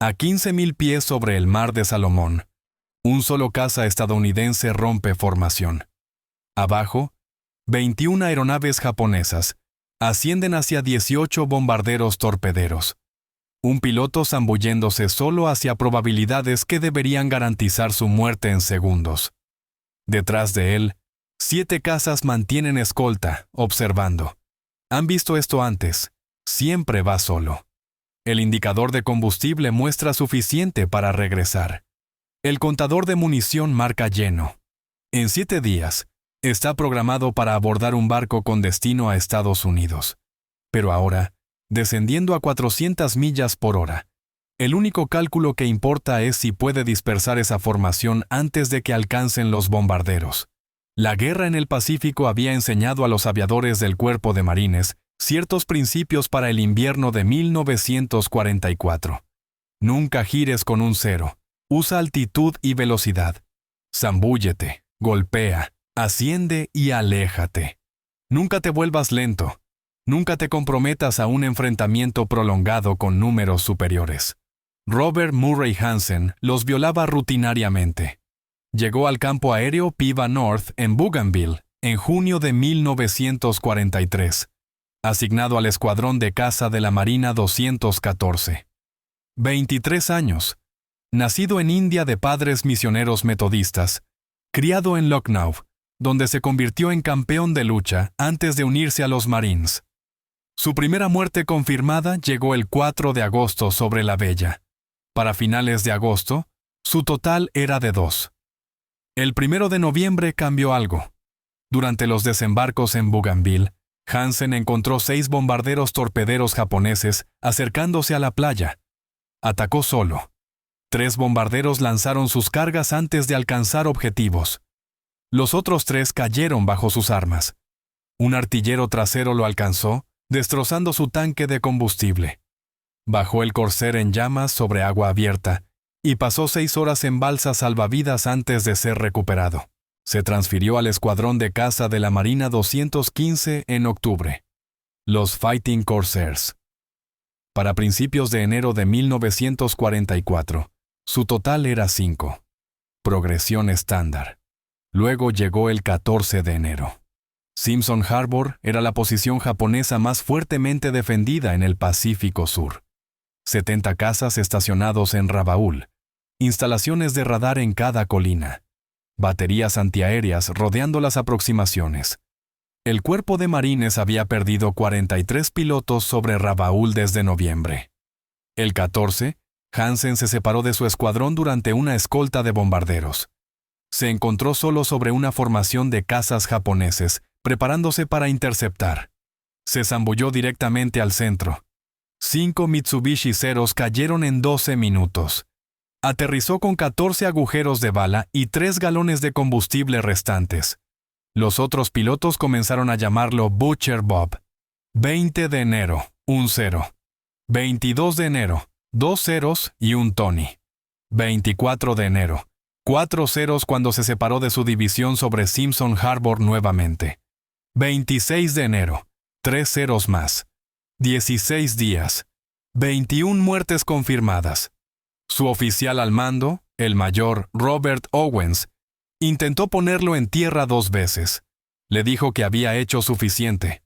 A 15.000 pies sobre el mar de Salomón, un solo caza estadounidense rompe formación. Abajo, 21 aeronaves japonesas ascienden hacia 18 bombarderos torpederos. Un piloto zambulléndose solo hacia probabilidades que deberían garantizar su muerte en segundos. Detrás de él, 7 cazas mantienen escolta, observando. Han visto esto antes. Siempre va solo. El indicador de combustible muestra suficiente para regresar. El contador de munición marca lleno. En 7 días, está programado para abordar un barco con destino a Estados Unidos. Pero ahora, descendiendo a 400 millas por hora, el único cálculo que importa es si puede dispersar esa formación antes de que alcancen los bombarderos. La guerra en el Pacífico había enseñado a los aviadores del Cuerpo de Marines ciertos principios para el invierno de 1944. Nunca gires con un cero. Usa altitud y velocidad. Zambúllete, golpea, asciende y aléjate. Nunca te vuelvas lento. Nunca te comprometas a un enfrentamiento prolongado con números superiores. Robert Murray Hansen los violaba rutinariamente. Llegó al campo aéreo Piva North en Bougainville en junio de 1943, asignado al escuadrón de caza de la Marina 214. 23 años. Nacido en India de padres misioneros metodistas, criado en Lucknow, donde se convirtió en campeón de lucha antes de unirse a los Marines. Su primera muerte confirmada llegó el 4 de agosto sobre La Bella. Para finales de agosto, su total era de 2. El 1 de noviembre cambió algo. Durante los desembarcos en Bougainville, Hansen encontró 6 bombarderos torpederos japoneses acercándose a la playa. Atacó solo. 3 bombarderos lanzaron sus cargas antes de alcanzar objetivos. Los otros 3 cayeron bajo sus armas. Un artillero trasero lo alcanzó, destrozando su tanque de combustible. Bajó el Corsair en llamas sobre agua abierta y pasó 6 horas en balsa salvavidas antes de ser recuperado. Se transfirió al escuadrón de caza de la Marina 215 en octubre. Los Fighting Corsairs. Para principios de enero de 1944, su total era 5. Progresión estándar. Luego llegó el 14 de enero. Simpson Harbor era la posición japonesa más fuertemente defendida en el Pacífico Sur. 70 cazas estacionados en Rabaul, instalaciones de radar en cada colina, baterías antiaéreas rodeando las aproximaciones. El Cuerpo de Marines había perdido 43 pilotos sobre Rabaul desde noviembre. El 14, Hansen se separó de su escuadrón durante una escolta de bombarderos. Se encontró solo sobre una formación de cazas japoneses, preparándose para interceptar. Se zambulló directamente al centro. 5 Mitsubishi Zeros cayeron en 12 minutos. Aterrizó con 14 agujeros de bala y 3 galones de combustible restantes. Los otros pilotos comenzaron a llamarlo Butcher Bob. 20 de enero, un 0. 22 de enero, 2 ceros y un Tony. 24 de enero, 4 ceros cuando se separó de su división sobre Simpson Harbor nuevamente. 26 de enero, 3 ceros más. 16 días. 21 muertes confirmadas. Su oficial al mando, el mayor Robert Owens, intentó ponerlo en tierra 2 veces. Le dijo que había hecho suficiente.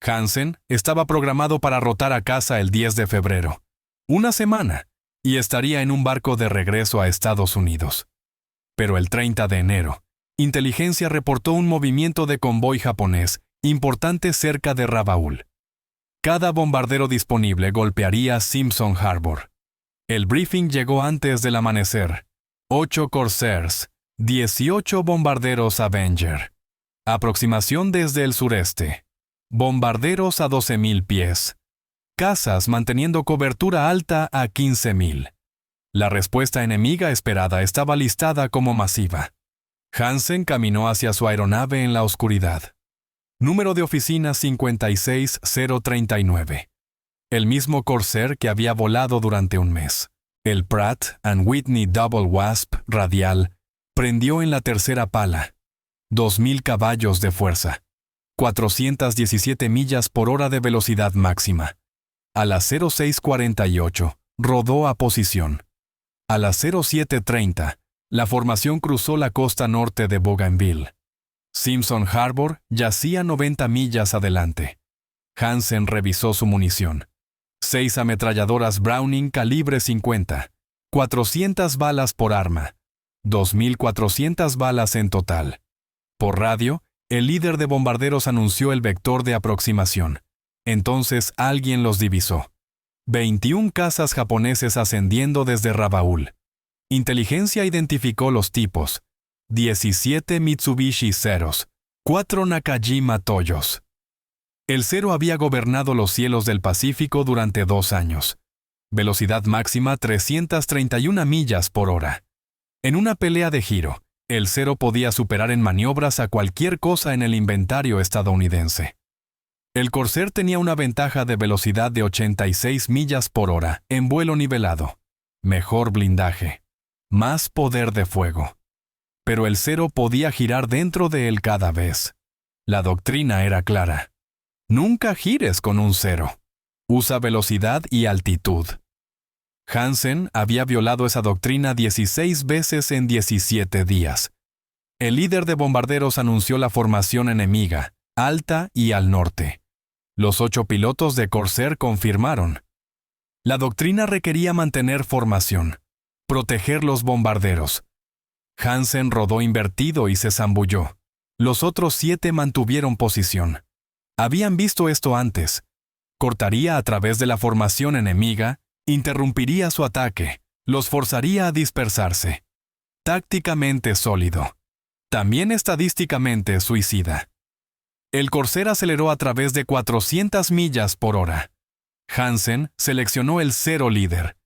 Hansen estaba programado para rotar a casa el 10 de febrero. Una semana, y estaría en un barco de regreso a Estados Unidos. Pero el 30 de enero, inteligencia reportó un movimiento de convoy japonés importante cerca de Rabaul. Cada bombardero disponible golpearía Simpson Harbor. El briefing llegó antes del amanecer. 8 Corsairs, 18 bombarderos Avenger. Aproximación desde el sureste. Bombarderos a 12.000 pies. Cazas manteniendo cobertura alta a 15.000. La respuesta enemiga esperada estaba listada como masiva. Hansen caminó hacia su aeronave en la oscuridad. Número de oficina 56039. El mismo Corsair que había volado durante un mes. El Pratt & Whitney Double Wasp radial prendió en la tercera pala. 2.000 caballos de fuerza. 417 millas por hora de velocidad máxima. A las 06:48, rodó a posición. A las 07:30, la formación cruzó la costa norte de Bougainville. Simpson Harbor yacía 90 millas adelante. Hansen revisó su munición. 6 ametralladoras Browning calibre 50, 400 balas por arma, 2.400 balas en total. Por radio, el líder de bombarderos anunció el vector de aproximación. Entonces alguien los divisó. 21 cazas japoneses ascendiendo desde Rabaul. Inteligencia identificó los tipos. 17 Mitsubishi Zeros, 4 Nakajima Toyos. El Zero había gobernado los cielos del Pacífico durante 2 años. Velocidad máxima 331 millas por hora. En una pelea de giro, el Zero podía superar en maniobras a cualquier cosa en el inventario estadounidense. El Corsair tenía una ventaja de velocidad de 86 millas por hora en vuelo nivelado. Mejor blindaje. Más poder de fuego. Pero el Zero podía girar dentro de él cada vez. La doctrina era clara. Nunca gires con un Zero. Usa velocidad y altitud. Hansen había violado esa doctrina 16 veces en 17 días. El líder de bombarderos anunció la formación enemiga, alta y al norte. Los 8 pilotos de Corsair confirmaron. La doctrina requería mantener formación, proteger los bombarderos. Hansen rodó invertido y se zambulló. Los otros 7 mantuvieron posición. Habían visto esto antes. Cortaría a través de la formación enemiga, interrumpiría su ataque, los forzaría a dispersarse. Tácticamente sólido. También estadísticamente suicida. El Corsair aceleró a través de 400 millas por hora. Hansen seleccionó el Zero líder.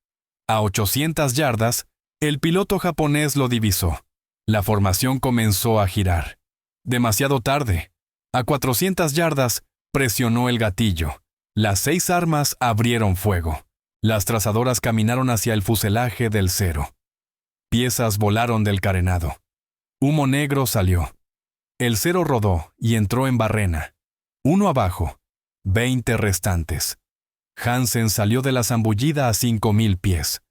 A 800 yardas, el piloto japonés lo divisó. La formación comenzó a girar. Demasiado tarde. A 400 yardas, presionó el gatillo. Las 6 armas abrieron fuego. Las trazadoras caminaron hacia el fuselaje del Zero. Piezas volaron del carenado. Humo negro salió. El Zero rodó y entró en barrena. 1 abajo. 20 restantes. Hansen salió de la zambullida a 5.000 pies.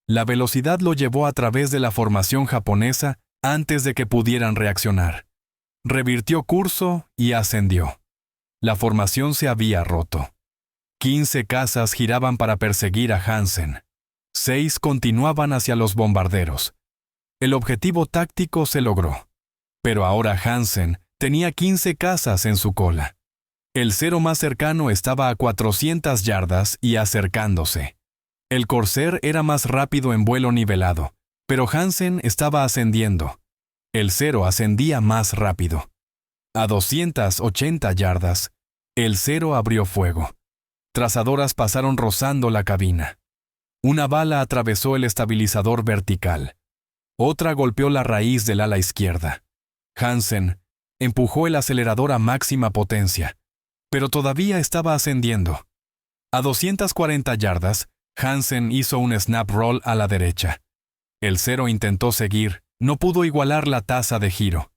La velocidad lo llevó a través de la formación japonesa antes de que pudieran reaccionar. Revirtió curso y ascendió. La formación se había roto. 15 cazas giraban para perseguir a Hansen. 6 continuaban hacia los bombarderos. El objetivo táctico se logró. Pero ahora Hansen tenía 15 cazas en su cola. El Zero más cercano estaba a 400 yardas y acercándose. El Corsair era más rápido en vuelo nivelado, pero Hansen estaba ascendiendo. El Zero ascendía más rápido. A 280 yardas, el Zero abrió fuego. Trazadoras pasaron rozando la cabina. Una bala atravesó el estabilizador vertical. Otra golpeó la raíz del ala izquierda. Hansen empujó el acelerador a máxima potencia, pero todavía estaba ascendiendo. A 240 yardas, Hansen hizo un snap roll a la derecha. El Zero intentó seguir, no pudo igualar la tasa de giro.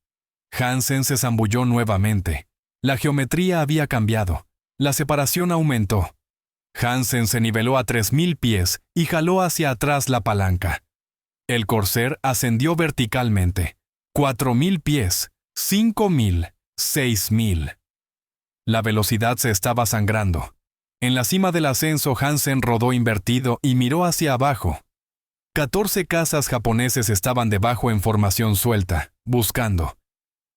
Hansen se zambulló nuevamente. La geometría había cambiado. La separación aumentó. Hansen se niveló a 3.000 pies y jaló hacia atrás la palanca. El Corsair ascendió verticalmente. 4.000 pies, 5.000, 6.000. La velocidad se estaba sangrando. En la cima del ascenso, Hansen rodó invertido y miró hacia abajo. 14 cazas japoneses estaban debajo en formación suelta, buscando.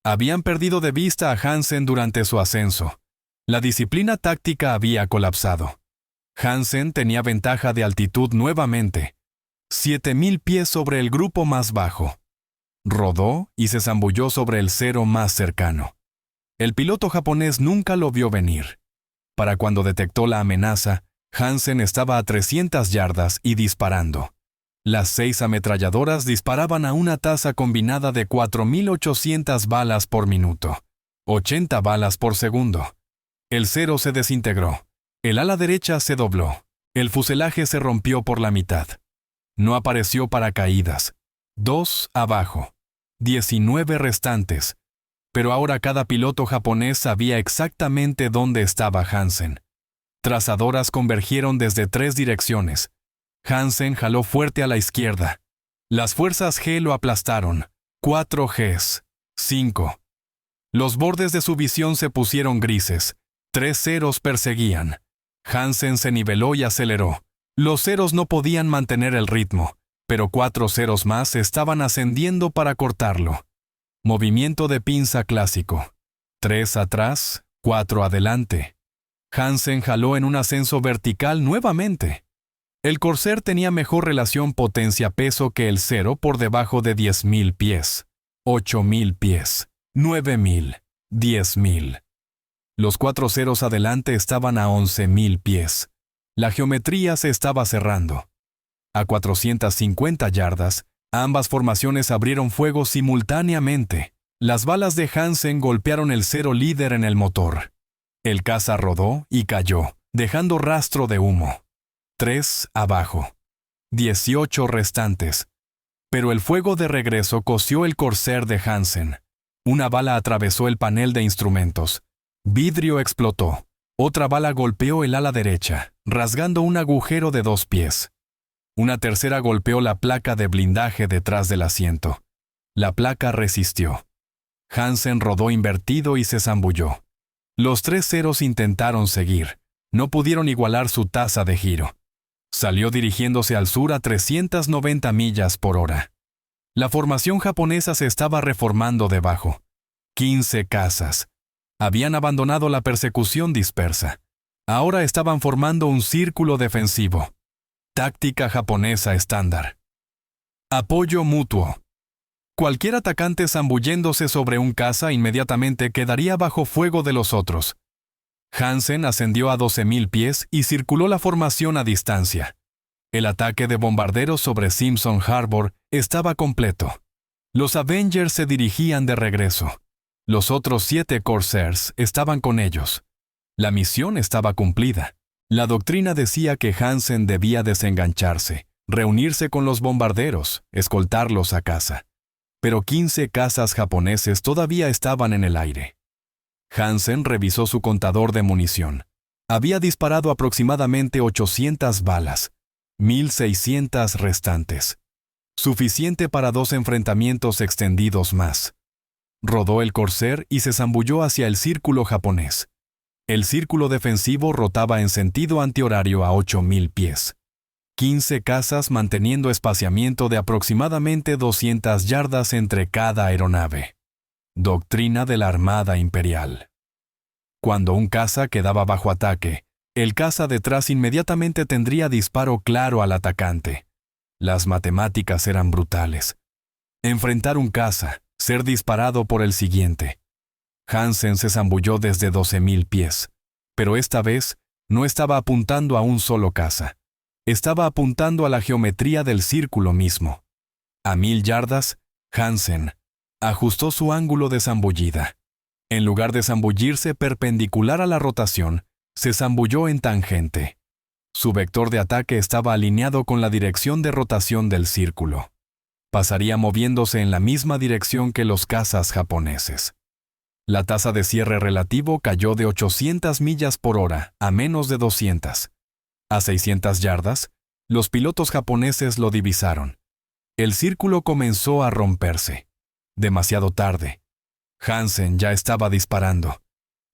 Habían perdido de vista a Hansen durante su ascenso. La disciplina táctica había colapsado. Hansen tenía ventaja de altitud nuevamente. 7.000 pies sobre el grupo más bajo. Rodó y se zambulló sobre el Zero más cercano. El piloto japonés nunca lo vio venir. Para cuando detectó la amenaza, Hansen estaba a 300 yardas y disparando. Las 6 ametralladoras disparaban a una tasa combinada de 4.800 balas por minuto, 80 balas por segundo. El Zero se desintegró. El ala derecha se dobló. El fuselaje se rompió por la mitad. No apareció paracaídas. 2 abajo. 19 restantes. Pero ahora cada piloto japonés sabía exactamente dónde estaba Hansen. Trazadoras convergieron desde 3 direcciones. Hansen jaló fuerte a la izquierda. Las fuerzas G lo aplastaron. 4 Gs. 5. Los bordes de su visión se pusieron grises. 3 ceros perseguían. Hansen se niveló y aceleró. Los ceros no podían mantener el ritmo, pero 4 ceros más estaban ascendiendo para cortarlo. Movimiento de pinza clásico. 3 atrás, 4 adelante. Hansen jaló en un ascenso vertical nuevamente. El Corsair tenía mejor relación potencia-peso que el cero por debajo de 10.000 pies, 8.000 pies, 9.000, 10.000. Los 4 ceros adelante estaban a 11.000 pies. La geometría se estaba cerrando. A 450 yardas, ambas formaciones abrieron fuego simultáneamente. Las balas de Hansen golpearon el cero líder en el motor. El caza rodó y cayó, dejando rastro de humo. 3 abajo. 18 restantes. Pero el fuego de regreso coció el Corsair de Hansen. Una bala atravesó el panel de instrumentos. Vidrio explotó. Otra bala golpeó el ala derecha, rasgando un agujero de 2 pies. Una tercera golpeó la placa de blindaje detrás del asiento. La placa resistió. Hansen rodó invertido y se zambulló. Los 3 ceros intentaron seguir. No pudieron igualar su tasa de giro. Salió dirigiéndose al sur a 390 millas por hora. La formación japonesa se estaba reformando debajo. 15 cazas. Habían abandonado la persecución dispersa. Ahora estaban formando un círculo defensivo. Táctica japonesa estándar. Apoyo mutuo. Cualquier atacante zambulléndose sobre un caza inmediatamente quedaría bajo fuego de los otros. Hansen ascendió a 12.000 pies y circuló la formación a distancia. El ataque de bombarderos sobre Simpson Harbor estaba completo. Los Avengers se dirigían de regreso. Los otros 7 Corsairs estaban con ellos. La misión estaba cumplida. La doctrina decía que Hansen debía desengancharse, reunirse con los bombarderos, escoltarlos a casa. Pero 15 cazas japoneses todavía estaban en el aire. Hansen revisó su contador de munición. Había disparado aproximadamente 800 balas, 1.600 restantes. Suficiente para 2 enfrentamientos extendidos más. Rodó el Corsair y se zambulló hacia el círculo japonés. El círculo defensivo rotaba en sentido antihorario a 8.000 pies. 15 cazas manteniendo espaciamiento de aproximadamente 200 yardas entre cada aeronave. Doctrina de la Armada Imperial. Cuando un caza quedaba bajo ataque, el caza detrás inmediatamente tendría disparo claro al atacante. Las matemáticas eran brutales. Enfrentar un caza, ser disparado por el siguiente. Hansen se zambulló desde 12.000 pies, pero esta vez no estaba apuntando a un solo caza. Estaba apuntando a la geometría del círculo mismo. A 1.000 yardas, Hansen ajustó su ángulo de zambullida. En lugar de zambullirse perpendicular a la rotación, se zambulló en tangente. Su vector de ataque estaba alineado con la dirección de rotación del círculo. Pasaría moviéndose en la misma dirección que los cazas japoneses. La tasa de cierre relativo cayó de 800 millas por hora a menos de 200. A 600 yardas, los pilotos japoneses lo divisaron. El círculo comenzó a romperse. Demasiado tarde. Hansen ya estaba disparando.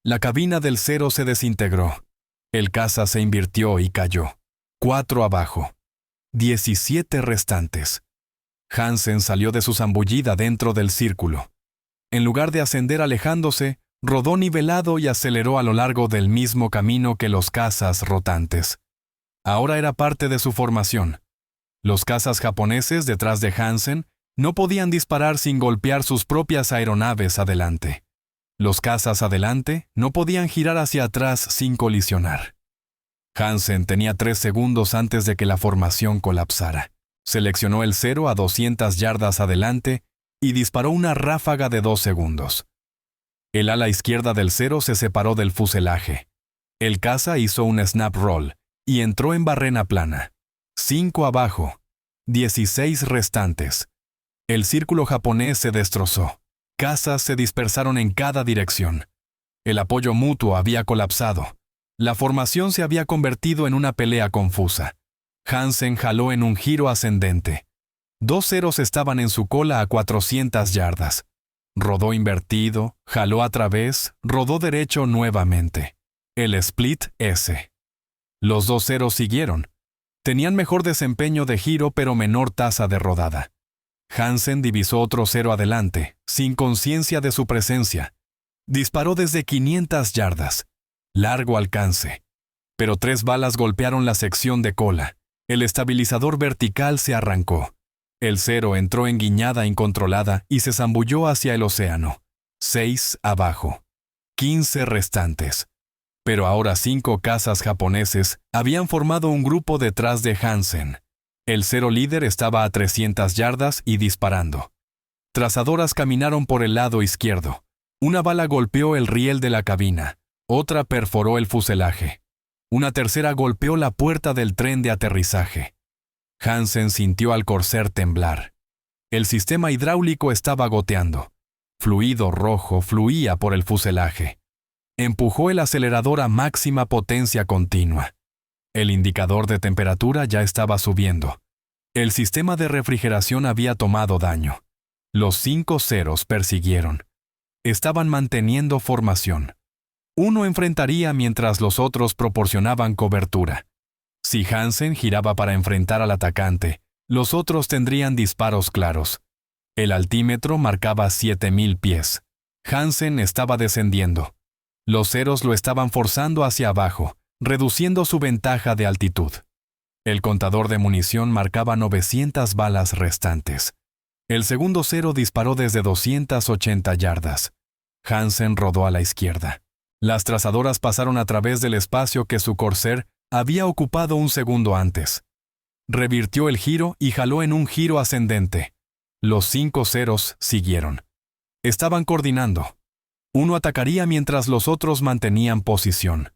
La cabina del cero se desintegró. El caza se invirtió y cayó. 4 abajo. 17 restantes. Hansen salió de su zambullida dentro del círculo. En lugar de ascender alejándose, rodó nivelado y aceleró a lo largo del mismo camino que los cazas rotantes. Ahora era parte de su formación. Los cazas japoneses detrás de Hansen no podían disparar sin golpear sus propias aeronaves adelante. Los cazas adelante no podían girar hacia atrás sin colisionar. Hansen tenía 3 segundos antes de que la formación colapsara. Seleccionó el cero a 200 yardas adelante y disparó una ráfaga de 2 segundos. El ala izquierda del cero se separó del fuselaje. El caza hizo un snap roll y entró en barrena plana. 5 abajo. 16 restantes. El círculo japonés se destrozó. Cazas se dispersaron en cada dirección. El apoyo mutuo había colapsado. La formación se había convertido en una pelea confusa. Hansen jaló en un giro ascendente. 2 ceros estaban en su cola a 400 yardas. Rodó invertido, jaló a través, rodó derecho nuevamente. El split S. Los 2 ceros siguieron. Tenían mejor desempeño de giro pero menor tasa de rodada. Hansen divisó otro cero adelante, sin conciencia de su presencia. Disparó desde 500 yardas. Largo alcance. Pero 3 balas golpearon la sección de cola. El estabilizador vertical se arrancó. El cero entró en guiñada incontrolada y se zambulló hacia el océano. 6 abajo. 15 restantes. Pero ahora 5 cazas japoneses habían formado un grupo detrás de Hansen. El cero líder estaba a 300 yardas y disparando. Trazadoras caminaron por el lado izquierdo. Una bala golpeó el riel de la cabina. Otra perforó el fuselaje. Una tercera golpeó la puerta del tren de aterrizaje. Hansen sintió al Corsair temblar. El sistema hidráulico estaba goteando. Fluido rojo fluía por el fuselaje. Empujó el acelerador a máxima potencia continua. El indicador de temperatura ya estaba subiendo. El sistema de refrigeración había tomado daño. Los 5 ceros persiguieron. Estaban manteniendo formación. Uno enfrentaría mientras los otros proporcionaban cobertura. Si Hansen giraba para enfrentar al atacante, los otros tendrían disparos claros. El altímetro marcaba 7.000 pies. Hansen estaba descendiendo. Los ceros lo estaban forzando hacia abajo, reduciendo su ventaja de altitud. El contador de munición marcaba 900 balas restantes. El segundo cero disparó desde 280 yardas. Hansen rodó a la izquierda. Las trazadoras pasaron a través del espacio que su Corsair había ocupado un segundo antes. Revirtió el giro y jaló en un giro ascendente. Los 5 ceros siguieron. Estaban coordinando. Uno atacaría mientras los otros mantenían posición.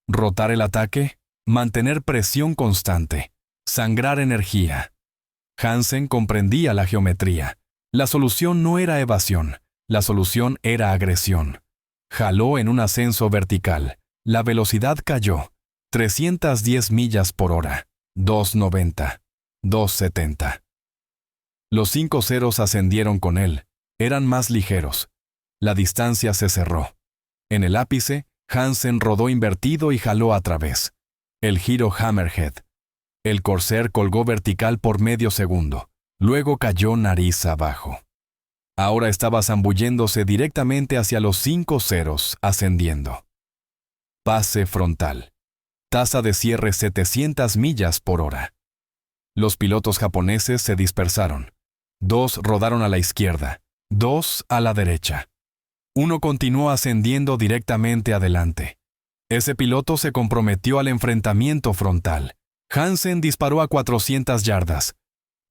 Rotar el ataque, mantener presión constante, sangrar energía. Hansen comprendía la geometría. La solución no era evasión, la solución era agresión. Jaló en un ascenso vertical. La velocidad cayó. 310 millas por hora. 290. 270. Los 5 ceros ascendieron con él. Eran más ligeros. La distancia se cerró. En el ápice, Hansen rodó invertido y jaló a través. El giro Hammerhead. El Corsair colgó vertical por medio segundo. Luego cayó nariz abajo. Ahora estaba zambulléndose directamente hacia los 5 ceros, ascendiendo. Pase frontal. Tasa de cierre 700 millas por hora. Los pilotos japoneses se dispersaron. 2 rodaron a la izquierda, 2 a la derecha. Uno continuó ascendiendo directamente adelante. Ese piloto se comprometió al enfrentamiento frontal. Hansen disparó a 400 yardas.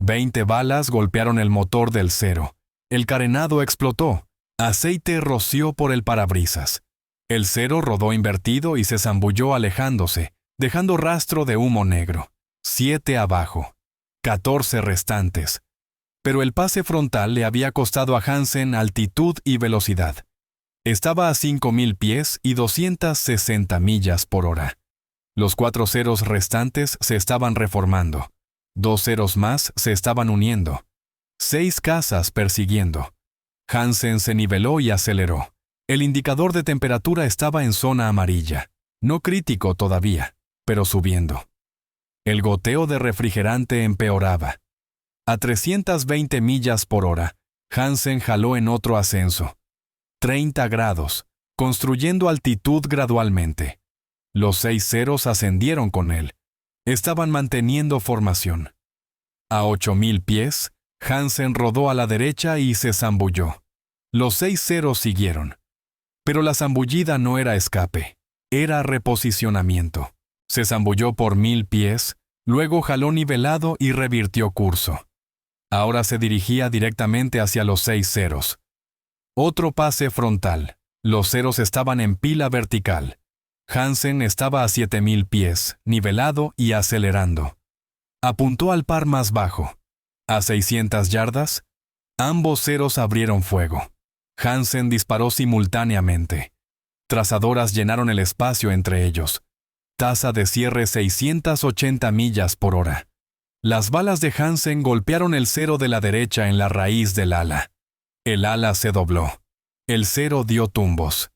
20 balas golpearon el motor del cero. El carenado explotó. Aceite roció por el parabrisas. El cero rodó invertido y se zambulló alejándose, dejando rastro de humo negro. 7 abajo. 14 restantes. Pero el pase frontal le había costado a Hansen altitud y velocidad. Estaba a 5.000 pies y 260 millas por hora. Los 4 ceros restantes se estaban reformando. 2 ceros más se estaban uniendo. 6 cazas persiguiendo. Hansen se niveló y aceleró. El indicador de temperatura estaba en zona amarilla. No crítico todavía, pero subiendo. El goteo de refrigerante empeoraba. A 320 millas por hora, Hansen jaló en otro ascenso. 30 grados, construyendo altitud gradualmente. Los 6 ceros ascendieron con él. Estaban manteniendo formación. A 8.000 pies, Hansen rodó a la derecha y se zambulló. Los 6 ceros siguieron. Pero la zambullida no era escape, era reposicionamiento. Se zambulló por 1.000 pies, luego jaló nivelado y revirtió curso. Ahora se dirigía directamente hacia los 6 ceros. Otro pase frontal. Los ceros estaban en pila vertical. Hansen estaba a 7.000 pies, nivelado y acelerando. Apuntó al par más bajo. A 600 yardas, ambos ceros abrieron fuego. Hansen disparó simultáneamente. Trazadoras llenaron el espacio entre ellos. Tasa de cierre 680 millas por hora. Las balas de Hansen golpearon el cero de la derecha en la raíz del ala. El ala se dobló. El cero dio tumbos.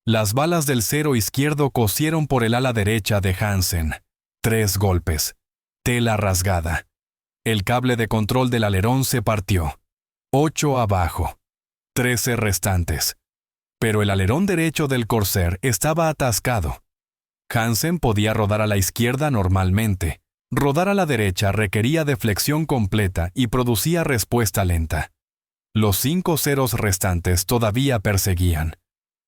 Las balas del cero izquierdo cosieron por el ala derecha de Hansen. 3 golpes. Tela rasgada. El cable de control del alerón se partió. 8 abajo. 13 restantes. Pero el alerón derecho del Corsair estaba atascado. Hansen podía rodar a la izquierda normalmente. Rodar a la derecha requería de flexión completa y producía respuesta lenta. Los 5 ceros restantes todavía perseguían.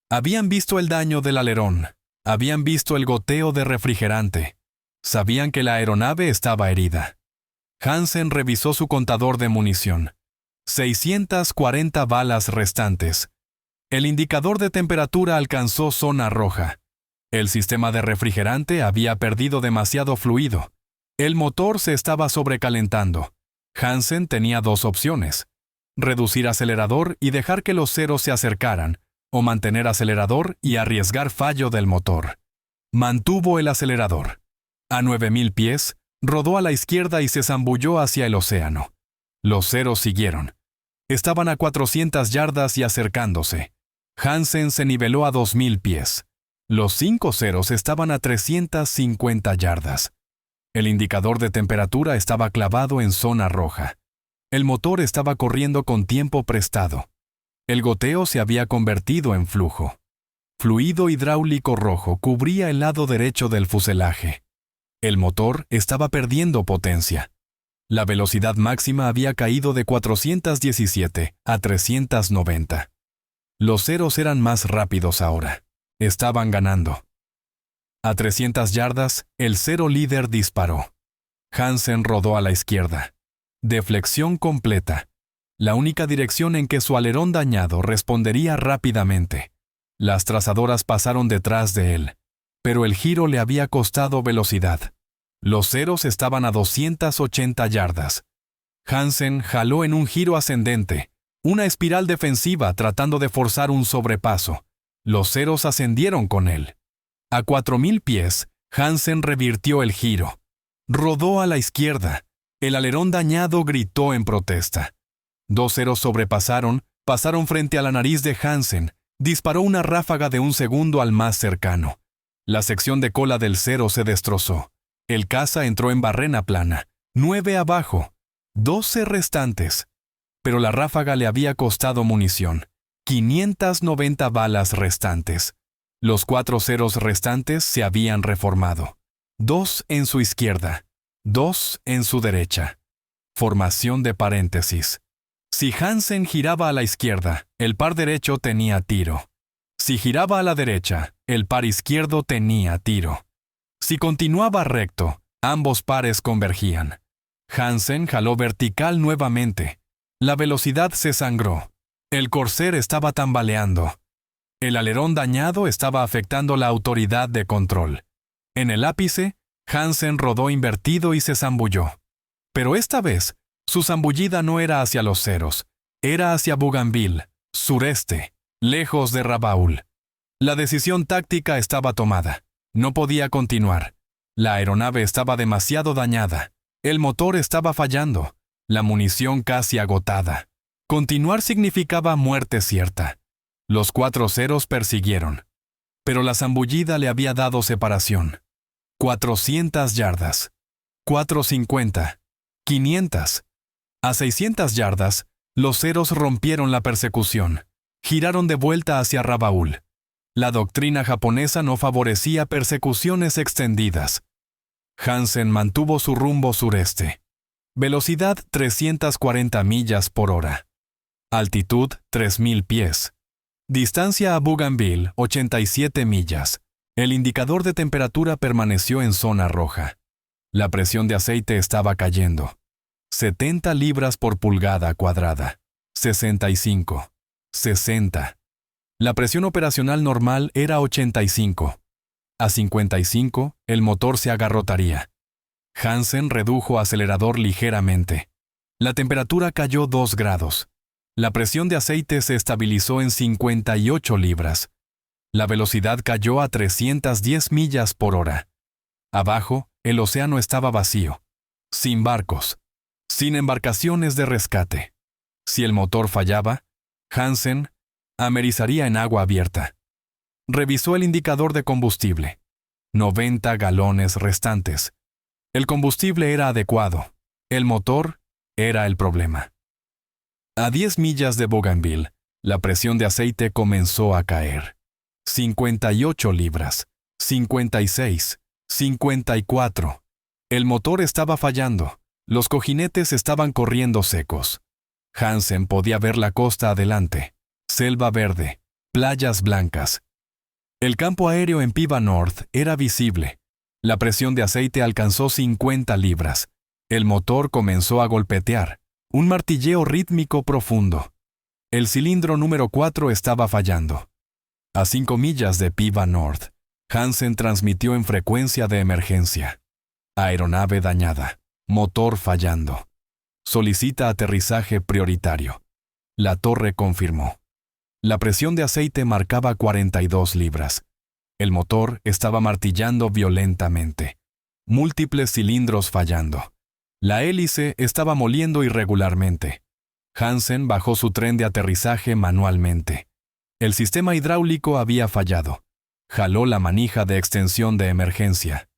Habían visto el daño del alerón. Habían visto el goteo de refrigerante. Sabían que la aeronave estaba herida. Hansen revisó su contador de munición. 640 balas restantes. El indicador de temperatura alcanzó zona roja. El sistema de refrigerante había perdido demasiado fluido. El motor se estaba sobrecalentando. Hansen tenía 2 opciones: reducir acelerador y dejar que los ceros se acercaran, o mantener acelerador y arriesgar fallo del motor. Mantuvo el acelerador. A 9000 pies, rodó a la izquierda y se zambulló hacia el océano. Los ceros siguieron. Estaban a 400 yardas y acercándose. Hansen se niveló a 2000 pies. Los 5 ceros estaban a 350 yardas. El indicador de temperatura estaba clavado en zona roja. El motor estaba corriendo con tiempo prestado. El goteo se había convertido en flujo. Fluido hidráulico rojo cubría el lado derecho del fuselaje. El motor estaba perdiendo potencia. La velocidad máxima había caído de 417 a 390. Los ceros eran más rápidos ahora. Estaban ganando. A 300 yardas, el cero líder disparó. Hansen rodó a la izquierda. Deflexión completa. La única dirección en que su alerón dañado respondería rápidamente. Las trazadoras pasaron detrás de él, pero el giro le había costado velocidad. Los ceros estaban a 280 yardas. Hansen jaló en un giro ascendente, una espiral defensiva tratando de forzar un sobrepaso. Los ceros ascendieron con él. A 4000 pies, Hansen revirtió el giro. Rodó a la izquierda. El alerón dañado gritó en protesta. 2 ceros sobrepasaron, pasaron frente a la nariz de Hansen. Disparó una ráfaga de 1 segundo al más cercano. La sección de cola del cero se destrozó. El caza entró en barrena plana. 9 abajo. 12 restantes. Pero la ráfaga le había costado munición. 590 balas restantes. Los 4 ceros restantes se habían reformado. 2 en su izquierda. 2 en su derecha. Formación de paréntesis. Si Hansen giraba a la izquierda, el par derecho tenía tiro. Si giraba a la derecha, el par izquierdo tenía tiro. Si continuaba recto, ambos pares convergían. Hansen jaló vertical nuevamente. La velocidad se sangró. El Corsair estaba tambaleando. El alerón dañado estaba afectando la autoridad de control. En el ápice, Hansen rodó invertido y se zambulló. Pero esta vez, su zambullida no era hacia los ceros, era hacia Bougainville, sureste, lejos de Rabaul. La decisión táctica estaba tomada. No podía continuar. La aeronave estaba demasiado dañada. El motor estaba fallando. La munición casi agotada. Continuar significaba muerte cierta. Los 4 ceros persiguieron. Pero la zambullida le había dado separación. 400 yardas. 450. 500. A 600 yardas, los ceros rompieron la persecución. Giraron de vuelta hacia Rabaul. La doctrina japonesa no favorecía persecuciones extendidas. Hansen mantuvo su rumbo sureste. Velocidad 340 millas por hora. Altitud 3000 pies. Distancia a Bougainville 87 millas. El indicador de temperatura permaneció en zona roja. La presión de aceite estaba cayendo. 70 libras por pulgada cuadrada. 65. 60. La presión operacional normal era 85. A 55, el motor se agarrotaría. Hansen redujo acelerador ligeramente. La temperatura cayó 2 grados. La presión de aceite se estabilizó en 58 libras. La velocidad cayó a 310 millas por hora. Abajo, el océano estaba vacío, sin barcos, sin embarcaciones de rescate. Si el motor fallaba, Hansen amerizaría en agua abierta. Revisó el indicador de combustible. 90 galones restantes. El combustible era adecuado. El motor era el problema. A 10 millas de Bougainville, la presión de aceite comenzó a caer. 58 libras, 56, 54. El motor estaba fallando. Los cojinetes estaban corriendo secos. Hansen podía ver la costa adelante. Selva verde, playas blancas. El campo aéreo en Piva North era visible. La presión de aceite alcanzó 50 libras. El motor comenzó a golpetear. Un martilleo rítmico profundo. El cilindro número 4 estaba fallando. A 5 millas de Piva North, Hansen transmitió en frecuencia de emergencia. Aeronave dañada. Motor fallando. Solicita aterrizaje prioritario. La torre confirmó. La presión de aceite marcaba 42 libras. El motor estaba martillando violentamente. Múltiples cilindros fallando. La hélice estaba moliendo irregularmente. Hansen bajó su tren de aterrizaje manualmente. El sistema hidráulico había fallado. Jaló la manija de extensión de emergencia.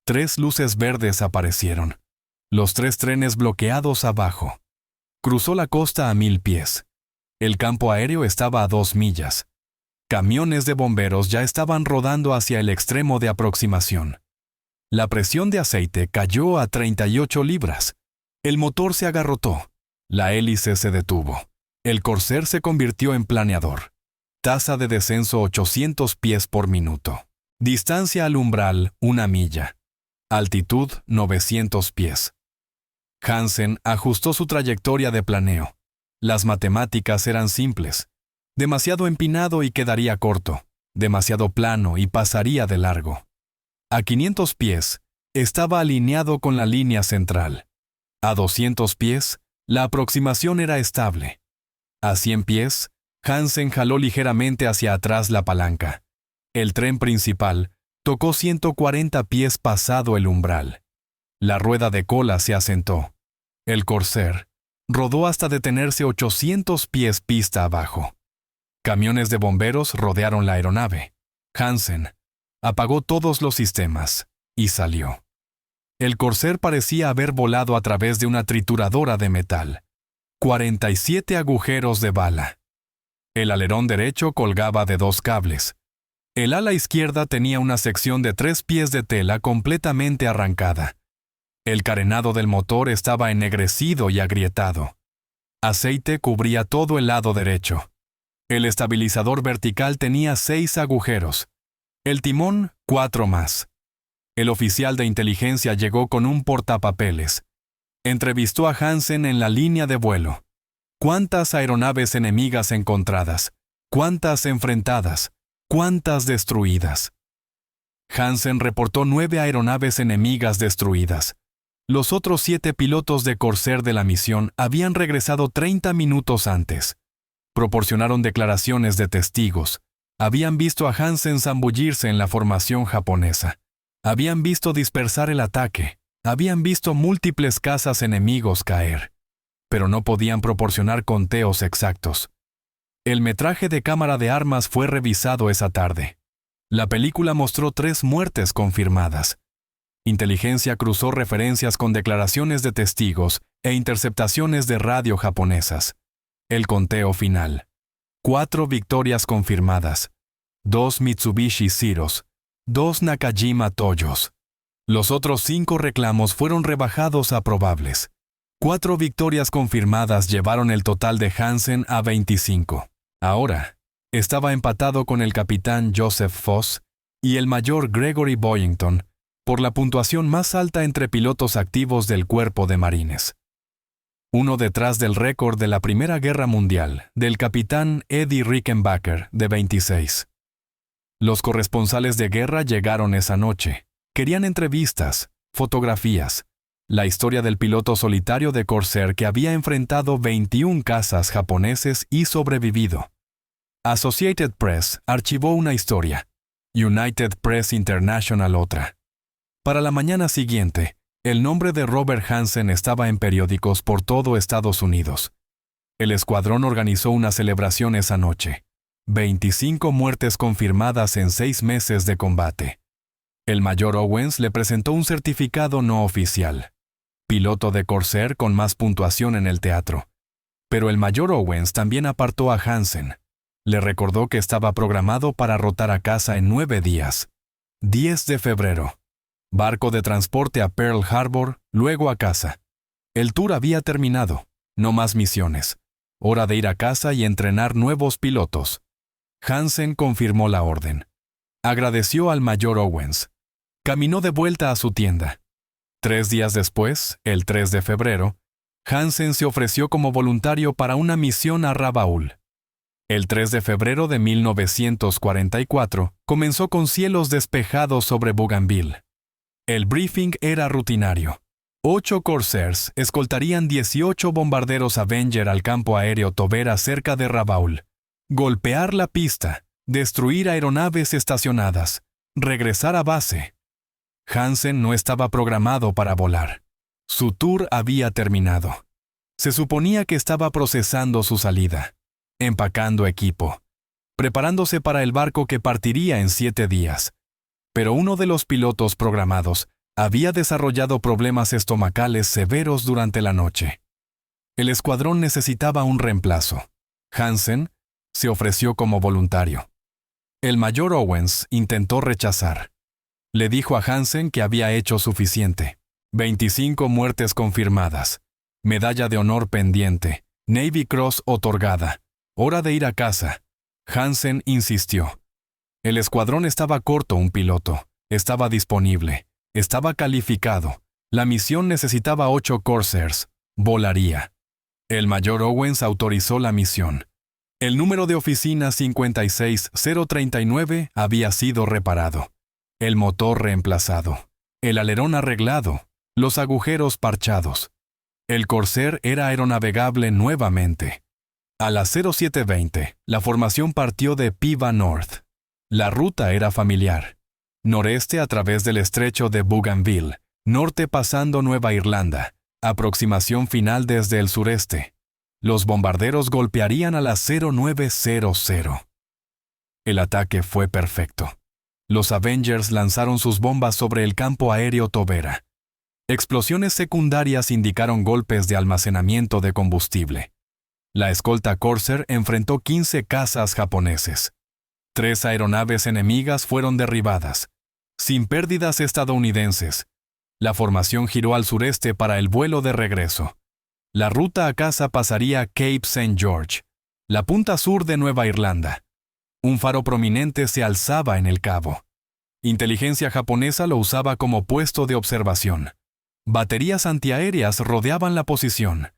3 luces verdes aparecieron. Los 3 trenes bloqueados abajo. Cruzó la costa a 1000 pies. El campo aéreo estaba a 2 millas. Camiones de bomberos ya estaban rodando hacia el extremo de aproximación. La presión de aceite cayó a 38 libras. El motor se agarrotó. La hélice se detuvo. El Corsair se convirtió en planeador. Tasa de descenso 800 pies por minuto. Distancia al umbral 1 milla. Altitud 900 pies. Hansen ajustó su trayectoria de planeo. Las matemáticas eran simples. Demasiado empinado y quedaría corto. Demasiado plano y pasaría de largo. A 500 pies, estaba alineado con la línea central. A 200 pies, la aproximación era estable. A 100 pies, Hansen jaló ligeramente hacia atrás la palanca. El tren principal tocó 140 pies pasado el umbral. La rueda de cola se asentó. El Corsair rodó hasta detenerse 800 pies pista abajo. Camiones de bomberos rodearon la aeronave. Hansen apagó todos los sistemas y salió. El Corsair parecía haber volado a través de una trituradora de metal. 47 agujeros de bala. El alerón derecho colgaba de 2 cables. El ala izquierda tenía una sección de 3 pies de tela completamente arrancada. El carenado del motor estaba ennegrecido y agrietado. Aceite cubría todo el lado derecho. El estabilizador vertical tenía 6 agujeros. El timón, 4 más. El oficial de inteligencia llegó con un portapapeles. Entrevistó a Hansen en la línea de vuelo. ¿Cuántas aeronaves enemigas encontradas? ¿Cuántas enfrentadas? ¿Cuántas destruidas? Hansen reportó 9 aeronaves enemigas destruidas. Los otros 7 pilotos de Corsair de la misión habían regresado 30 minutos antes. Proporcionaron declaraciones de testigos. Habían visto a Hansen zambullirse en la formación japonesa. Habían visto dispersar el ataque. Habían visto múltiples cazas enemigos caer. Pero no podían proporcionar conteos exactos. El metraje de cámara de armas fue revisado esa tarde. La película mostró 3 muertes confirmadas. Inteligencia cruzó referencias con declaraciones de testigos e interceptaciones de radio japonesas. El conteo final. 4 victorias confirmadas. 2 Mitsubishi Zeros. 2 Nakajima Toyos. Los otros 5 reclamos fueron rebajados a probables. 4 victorias confirmadas llevaron el total de Hansen a 25. Ahora, estaba empatado con el capitán Joseph Foss y el mayor Gregory Boyington por la puntuación más alta entre pilotos activos del Cuerpo de Marines. Uno detrás del récord de la Primera Guerra Mundial, del capitán Eddie Rickenbacker, de 26. Los corresponsales de guerra llegaron esa noche. Querían entrevistas, fotografías, la historia del piloto solitario de Corsair que había enfrentado 21 cazas japoneses y sobrevivido. Associated Press archivó una historia, United Press International otra. Para la mañana siguiente, el nombre de Robert Hansen estaba en periódicos por todo Estados Unidos. El escuadrón organizó una celebración esa noche. 25 muertes confirmadas en 6 meses de combate. El mayor Owens le presentó un certificado no oficial. Piloto de Corsair con más puntuación en el teatro. Pero el mayor Owens también apartó a Hansen. Le recordó que estaba programado para rotar a casa en 9 días. 10 de febrero. Barco de transporte a Pearl Harbor, luego a casa. El tour había terminado. No más misiones. Hora de ir a casa y entrenar nuevos pilotos. Hansen confirmó la orden. Agradeció al mayor Owens. Caminó de vuelta a su tienda. 3 días después, el 3 de febrero, Hansen se ofreció como voluntario para una misión a Rabaul. El 3 de febrero de 1944 comenzó con cielos despejados sobre Bougainville. El briefing era rutinario. 8 Corsairs escoltarían 18 bombarderos Avenger al campo aéreo Tobera cerca de Rabaul. Golpear la pista, destruir aeronaves estacionadas, regresar a base. Hansen no estaba programado para volar. Su tour había terminado. Se suponía que estaba procesando su salida, empacando equipo, preparándose para el barco que partiría en 7 días. Pero uno de los pilotos programados había desarrollado problemas estomacales severos durante la noche. El escuadrón necesitaba un reemplazo. Hansen se ofreció como voluntario. El mayor Owens intentó rechazar. Le dijo a Hansen que había hecho suficiente. 25 muertes confirmadas. Medalla de honor pendiente. Navy Cross otorgada. Hora de ir a casa. Hansen insistió. El escuadrón estaba corto un piloto. Estaba disponible. Estaba calificado. La misión necesitaba 8 Corsairs. Volaría. El mayor Owens autorizó la misión. El número de oficina 56039 había sido reparado. El motor reemplazado. El alerón arreglado. Los agujeros parchados. El Corsair era aeronavegable nuevamente. A las 07:20, la formación partió de Piva North. La ruta era familiar. Noreste a través del estrecho de Bougainville, norte pasando Nueva Irlanda, aproximación final desde el sureste. Los bombarderos golpearían a las 09:00. El ataque fue perfecto. Los Avengers lanzaron sus bombas sobre el campo aéreo Tobera. Explosiones secundarias indicaron golpes de almacenamiento de combustible. La escolta Corsair enfrentó 15 cazas japoneses. 3 aeronaves enemigas fueron derribadas, sin pérdidas estadounidenses. La formación giró al sureste para el vuelo de regreso. La ruta a casa pasaría a Cape St. George, la punta sur de Nueva Irlanda. Un faro prominente se alzaba en el cabo. Inteligencia japonesa lo usaba como puesto de observación. Baterías antiaéreas rodeaban la posición.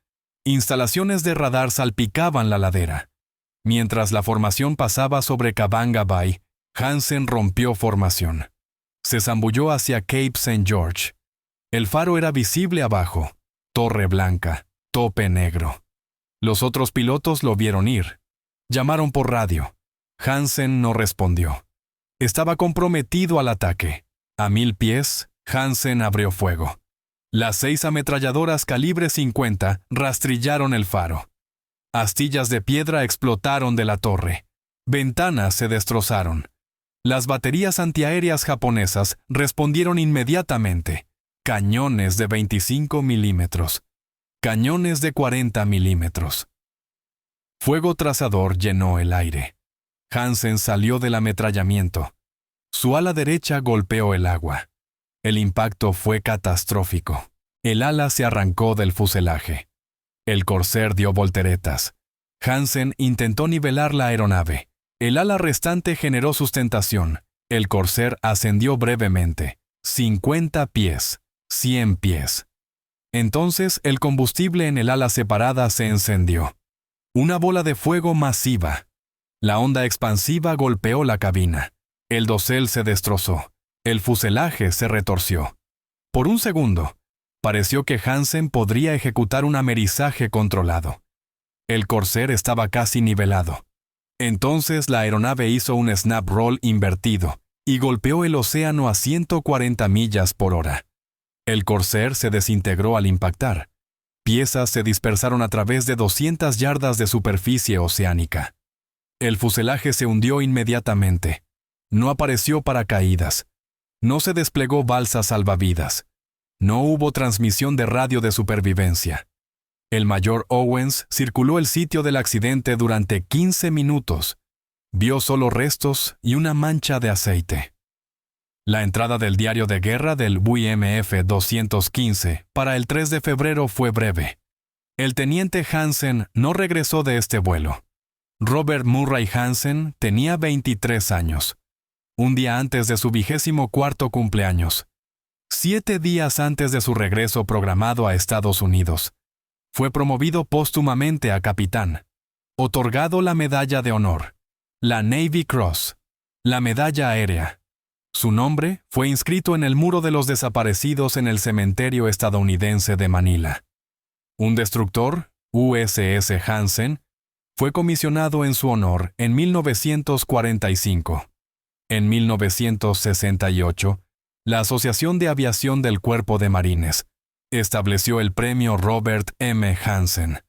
Instalaciones de radar salpicaban la ladera. Mientras la formación pasaba sobre Kabanga Bay, Hansen rompió formación. Se zambulló hacia Cape St. George. El faro era visible abajo. Torre blanca, tope negro. Los otros pilotos lo vieron ir. Llamaron por radio. Hansen no respondió. Estaba comprometido al ataque. A 1000 pies, Hansen abrió fuego. Las 6 ametralladoras calibre 50 rastrillaron el faro. Astillas de piedra explotaron de la torre. Ventanas se destrozaron. Las baterías antiaéreas japonesas respondieron inmediatamente. Cañones de 25 milímetros. Cañones de 40 milímetros. Fuego trazador llenó el aire. Hansen salió del ametrallamiento. Su ala derecha golpeó el agua. El impacto fue catastrófico. El ala se arrancó del fuselaje. El Corsair dio volteretas. Hansen intentó nivelar la aeronave. El ala restante generó sustentación. El Corsair ascendió brevemente. 50 pies. 100 pies. Entonces el combustible en el ala separada se encendió. Una bola de fuego masiva. La onda expansiva golpeó la cabina. El dosel se destrozó. El fuselaje se retorció. Por un segundo, pareció que Hansen podría ejecutar un amerizaje controlado. El Corsair estaba casi nivelado. Entonces la aeronave hizo un snap roll invertido y golpeó el océano a 140 millas por hora. El Corsair se desintegró al impactar. Piezas se dispersaron a través de 200 yardas de superficie oceánica. El fuselaje se hundió inmediatamente. No apareció paracaídas. No se desplegó balsa salvavidas. No hubo transmisión de radio de supervivencia. El mayor Owens circuló el sitio del accidente durante 15 minutos. Vio solo restos y una mancha de aceite. La entrada del diario de guerra del WMF 215 para el 3 de febrero fue breve. El teniente Hansen no regresó de este vuelo. Robert Murray Hansen tenía 23 años. Un día antes de su 24º cumpleaños. 7 días antes de su regreso programado a Estados Unidos. Fue promovido póstumamente a capitán. Otorgado la Medalla de Honor, la Navy Cross, la Medalla Aérea. Su nombre fue inscrito en el Muro de los Desaparecidos en el cementerio estadounidense de Manila. Un destructor, USS Hansen, fue comisionado en su honor en 1945. En 1968, la Asociación de Aviación del Cuerpo de Marines estableció el premio Robert M. Hansen,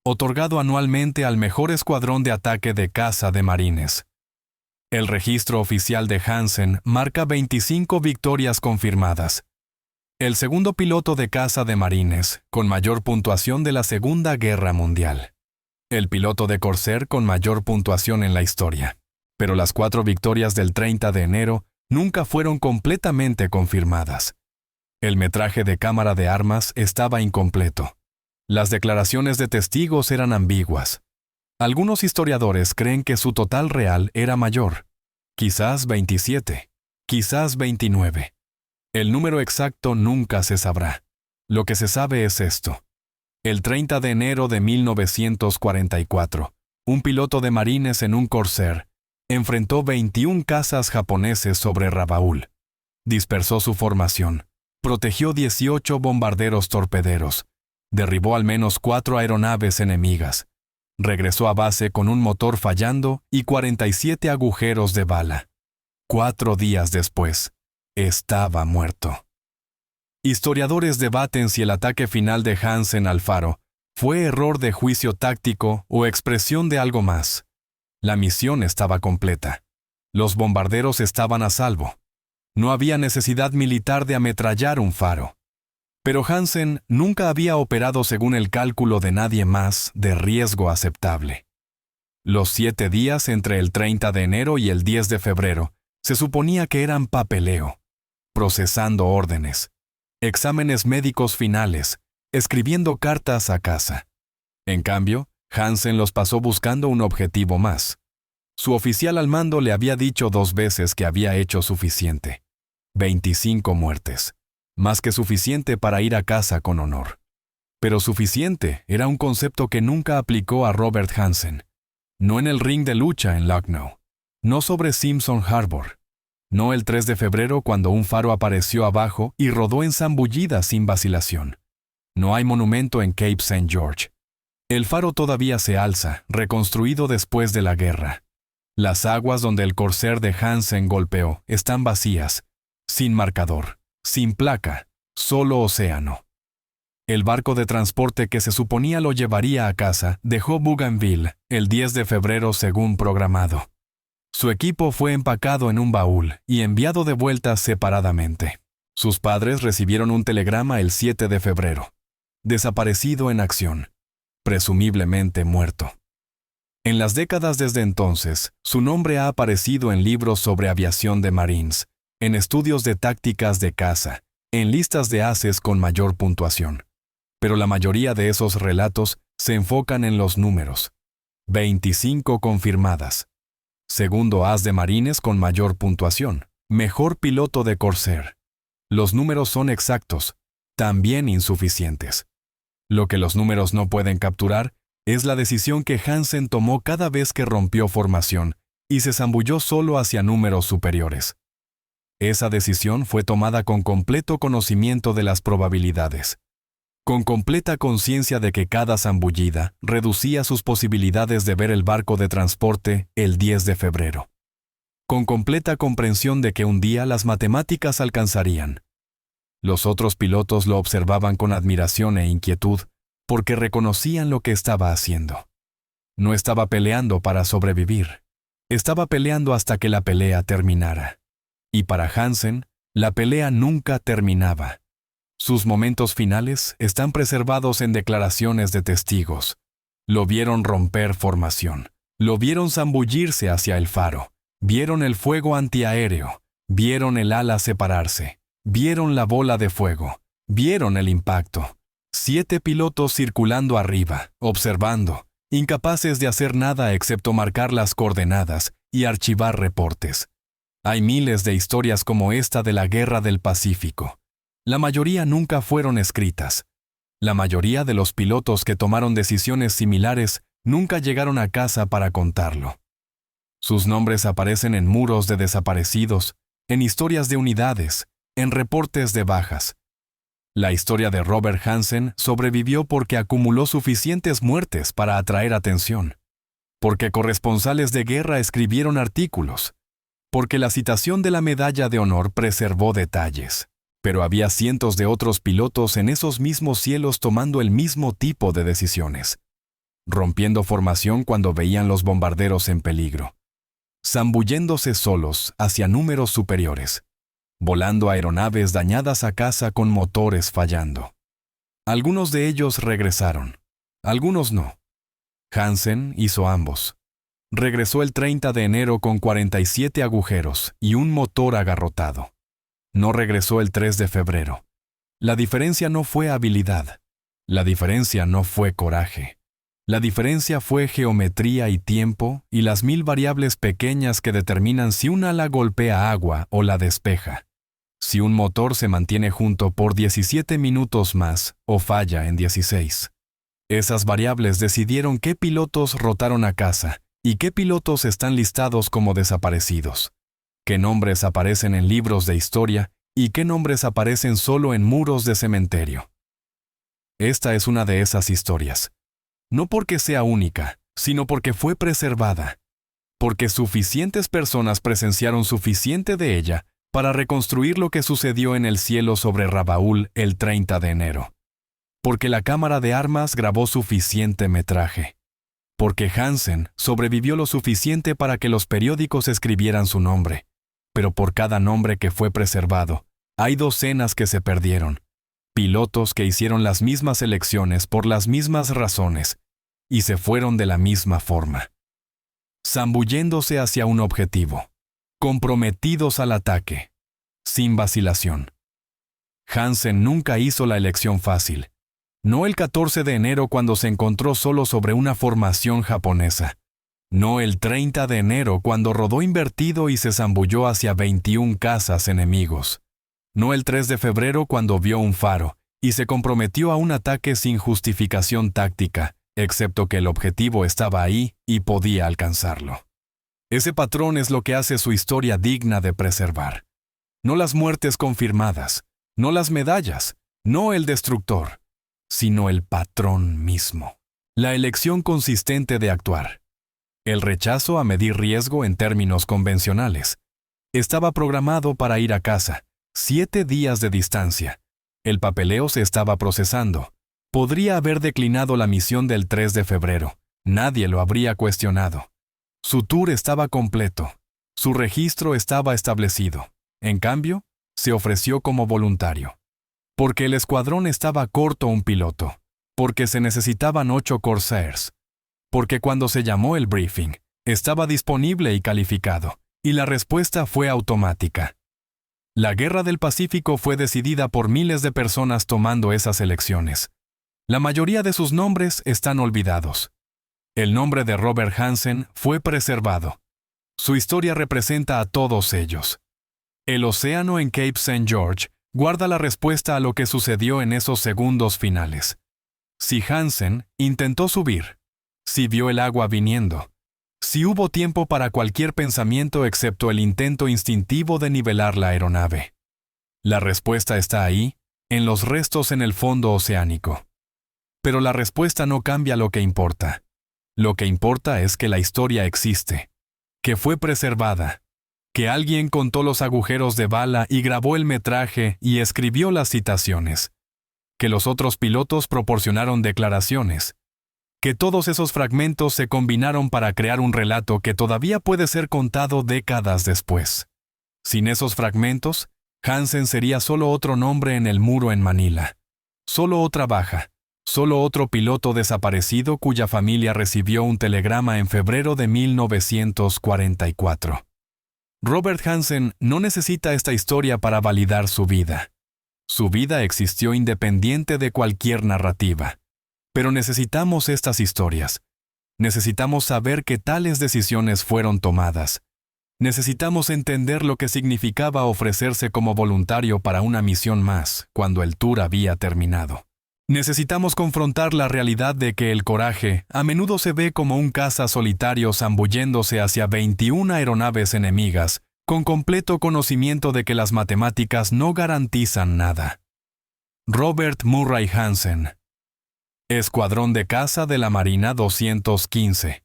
otorgado anualmente al mejor escuadrón de ataque de caza de marines. El registro oficial de Hansen marca 25 victorias confirmadas. El segundo piloto de caza de marines con mayor puntuación de la Segunda Guerra Mundial. El piloto de Corsair con mayor puntuación en la historia. Pero las 4 victorias del 30 de enero nunca fueron completamente confirmadas. El metraje de cámara de armas estaba incompleto. Las declaraciones de testigos eran ambiguas. Algunos historiadores creen que su total real era mayor. Quizás 27, quizás 29. El número exacto nunca se sabrá. Lo que se sabe es esto. El 30 de enero de 1944, un piloto de marines en un Corsair enfrentó 21 cazas japoneses sobre Rabaul. Dispersó su formación. Protegió 18 bombarderos torpederos. Derribó al menos 4 aeronaves enemigas. Regresó a base con un motor fallando y 47 agujeros de bala. 4 días después, estaba muerto. Historiadores debaten si el ataque final de Hansen al faro fue error de juicio táctico o expresión de algo más. La misión estaba completa. Los bombarderos estaban a salvo. No había necesidad militar de ametrallar un faro. Pero Hansen nunca había operado según el cálculo de nadie más de riesgo aceptable. Los 7 días entre el 30 de enero y el 10 de febrero se suponía que eran papeleo, procesando órdenes, exámenes médicos finales, escribiendo cartas a casa. En cambio, Hansen los pasó buscando un objetivo más. Su oficial al mando le había dicho 2 veces que había hecho suficiente. 25 muertes. Más que suficiente para ir a casa con honor. Pero suficiente era un concepto que nunca aplicó a Robert Hansen. No en el ring de lucha en Lucknow. No sobre Simpson Harbor. No el 3 de febrero cuando un faro apareció abajo y rodó en zambullida sin vacilación. No hay monumento en Cape St. George. El faro todavía se alza, reconstruido después de la guerra. Las aguas donde el Corsair de Hansen golpeó están vacías, sin marcador, sin placa, solo océano. El barco de transporte que se suponía lo llevaría a casa dejó Bougainville el 10 de febrero según programado. Su equipo fue empacado en un baúl y enviado de vuelta separadamente. Sus padres recibieron un telegrama el 7 de febrero. Desaparecido en acción. Presumiblemente muerto. En las décadas desde entonces, su nombre ha aparecido en libros sobre aviación de Marines, en estudios de tácticas de caza, en listas de ases con mayor puntuación. Pero la mayoría de esos relatos se enfocan en los números. 25 confirmadas. Segundo as de Marines con mayor puntuación. Mejor piloto de Corsair. Los números son exactos, también insuficientes. Lo que los números no pueden capturar es la decisión que Hansen tomó cada vez que rompió formación y se zambulló solo hacia números superiores. Esa decisión fue tomada con completo conocimiento de las probabilidades, con completa conciencia de que cada zambullida reducía sus posibilidades de ver el barco de transporte el 10 de febrero. con completa comprensión de que un día las matemáticas alcanzarían. Los otros pilotos lo observaban con admiración e inquietud, porque reconocían lo que estaba haciendo. No estaba peleando para sobrevivir. Estaba peleando hasta que la pelea terminara. Y para Hansen, la pelea nunca terminaba. Sus momentos finales están preservados en declaraciones de testigos. Lo vieron romper formación. Lo vieron zambullirse hacia el faro. Vieron el fuego antiaéreo. Vieron el ala separarse. Vieron la bola de fuego. Vieron el impacto. 7 pilotos circulando arriba, observando, incapaces de hacer nada excepto marcar las coordenadas y archivar reportes. Hay miles de historias como esta de la Guerra del Pacífico. La mayoría nunca fueron escritas. La mayoría de los pilotos que tomaron decisiones similares nunca llegaron a casa para contarlo. Sus nombres aparecen en muros de desaparecidos, en historias de unidades, en reportes de bajas. La historia de Robert Hansen sobrevivió porque acumuló suficientes muertes para atraer atención, porque corresponsales de guerra escribieron artículos, porque la citación de la medalla de honor preservó detalles. Pero había cientos de otros pilotos en esos mismos cielos tomando el mismo tipo de decisiones, rompiendo formación cuando veían los bombarderos en peligro, zambulléndose solos hacia números superiores, volando aeronaves dañadas a casa con motores fallando. Algunos de ellos regresaron, algunos no. Hansen hizo ambos. Regresó el 30 de enero con 47 agujeros y un motor agarrotado. No regresó el 3 de febrero. La diferencia no fue habilidad. La diferencia no fue coraje. La diferencia fue geometría y tiempo y las 1000 variables pequeñas que determinan si un ala golpea agua o la despeja. Si un motor se mantiene junto por 17 minutos más o falla en 16. Esas variables decidieron qué pilotos rotaron a casa y qué pilotos están listados como desaparecidos. Qué nombres aparecen en libros de historia y qué nombres aparecen solo en muros de cementerio. Esta es una de esas historias. No porque sea única, sino porque fue preservada. Porque suficientes personas presenciaron suficiente de ella para reconstruir lo que sucedió en el cielo sobre Rabaul el 30 de enero. Porque la cámara de armas grabó suficiente metraje. Porque Hansen sobrevivió lo suficiente para que los periódicos escribieran su nombre. Pero por cada nombre que fue preservado, hay docenas que se perdieron. Pilotos que hicieron las mismas elecciones por las mismas razones y se fueron de la misma forma. Zambulléndose hacia un objetivo. Comprometidos al ataque. Sin vacilación. Hansen nunca hizo la elección fácil. No el 14 de enero cuando se encontró solo sobre una formación japonesa. No el 30 de enero cuando rodó invertido y se zambulló hacia 21 cazas enemigos. No el 3 de febrero cuando vio un faro y se comprometió a un ataque sin justificación táctica, excepto que el objetivo estaba ahí y podía alcanzarlo. Ese patrón es lo que hace su historia digna de preservar. No las muertes confirmadas, no las medallas, no el destructor, sino el patrón mismo. La elección consistente de actuar. El rechazo a medir riesgo en términos convencionales. Estaba programado para ir a casa, 7 días de distancia. El papeleo se estaba procesando. Podría haber declinado la misión del 3 de febrero. Nadie lo habría cuestionado. Su tour estaba completo. Su registro estaba establecido. En cambio, se ofreció como voluntario. Porque el escuadrón estaba corto un piloto. Porque se necesitaban 8 Corsairs. Porque cuando se llamó el briefing, estaba disponible y calificado, y la respuesta fue automática. La Guerra del Pacífico fue decidida por miles de personas tomando esas elecciones. La mayoría de sus nombres están olvidados. El nombre de Robert Hansen fue preservado. Su historia representa a todos ellos. El océano en Cape St. George guarda la respuesta a lo que sucedió en esos segundos finales. Si Hansen intentó subir, si vio el agua viniendo, si hubo tiempo para cualquier pensamiento excepto el intento instintivo de nivelar la aeronave. La respuesta está ahí, en los restos en el fondo oceánico. Pero la respuesta no cambia lo que importa. Lo que importa es que la historia existe, que fue preservada, que alguien contó los agujeros de bala y grabó el metraje y escribió las citaciones, que los otros pilotos proporcionaron declaraciones, que todos esos fragmentos se combinaron para crear un relato que todavía puede ser contado décadas después. Sin esos fragmentos, Hansen sería solo otro nombre en el muro en Manila, solo otra baja, solo otro piloto desaparecido cuya familia recibió un telegrama en febrero de 1944. Robert Hansen no necesita esta historia para validar su vida. Su vida existió independiente de cualquier narrativa. Pero necesitamos estas historias. Necesitamos saber que tales decisiones fueron tomadas. Necesitamos entender lo que significaba ofrecerse como voluntario para una misión más, cuando el tour había terminado. Necesitamos confrontar la realidad de que el coraje a menudo se ve como un caza solitario zambulléndose hacia 21 aeronaves enemigas, con completo conocimiento de que las matemáticas no garantizan nada. Robert Murray Hansen. Escuadrón de Caza de la Marina 215.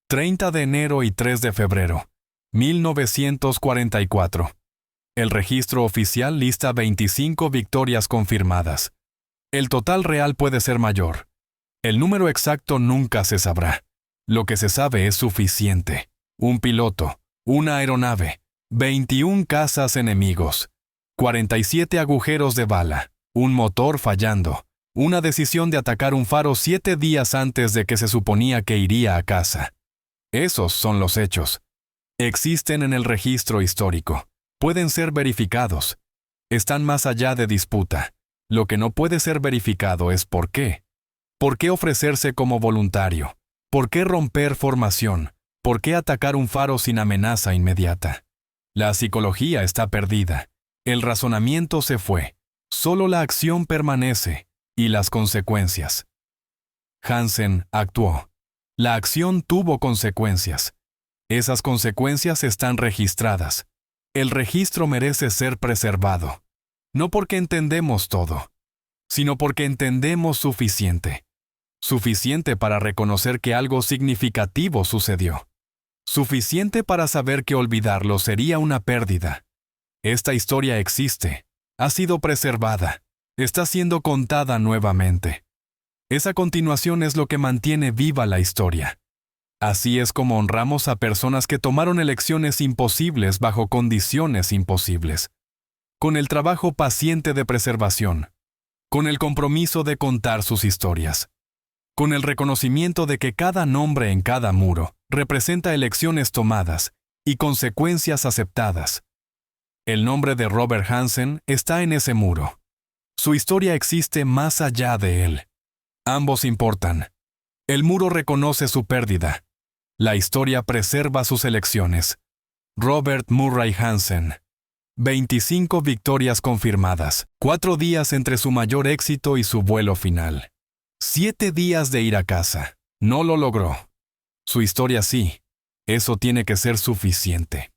30 de enero y 3 de febrero, 1944. El registro oficial lista 25 victorias confirmadas. El total real puede ser mayor. El número exacto nunca se sabrá. Lo que se sabe es suficiente. Un piloto, una aeronave, 21 cazas enemigos, 47 agujeros de bala, un motor fallando, una decisión de atacar un faro 7 días antes de que se suponía que iría a casa. Esos son los hechos. Existen en el registro histórico. Pueden ser verificados. Están más allá de disputa. Lo que no puede ser verificado es por qué. ¿Por qué ofrecerse como voluntario? ¿Por qué romper formación? ¿Por qué atacar un faro sin amenaza inmediata? La psicología está perdida. El razonamiento se fue. Solo la acción permanece. Y las consecuencias. Hansen actuó. La acción tuvo consecuencias. Esas consecuencias están registradas. El registro merece ser preservado. No porque entendemos todo, sino porque entendemos suficiente. Suficiente para reconocer que algo significativo sucedió. Suficiente para saber que olvidarlo sería una pérdida. Esta historia existe, ha sido preservada, está siendo contada nuevamente. Esa continuación es lo que mantiene viva la historia. Así es como honramos a personas que tomaron elecciones imposibles bajo condiciones imposibles. Con el trabajo paciente de preservación, con el compromiso de contar sus historias, con el reconocimiento de que cada nombre en cada muro representa elecciones tomadas y consecuencias aceptadas. El nombre de Robert Hansen está en ese muro. Su historia existe más allá de él. Ambos importan. El muro reconoce su pérdida. La historia preserva sus elecciones. Robert Murray Hansen. 25 victorias confirmadas, 4 días entre su mayor éxito y su vuelo final. 7 días de ir a casa. No lo logró. Su historia sí. Eso tiene que ser suficiente.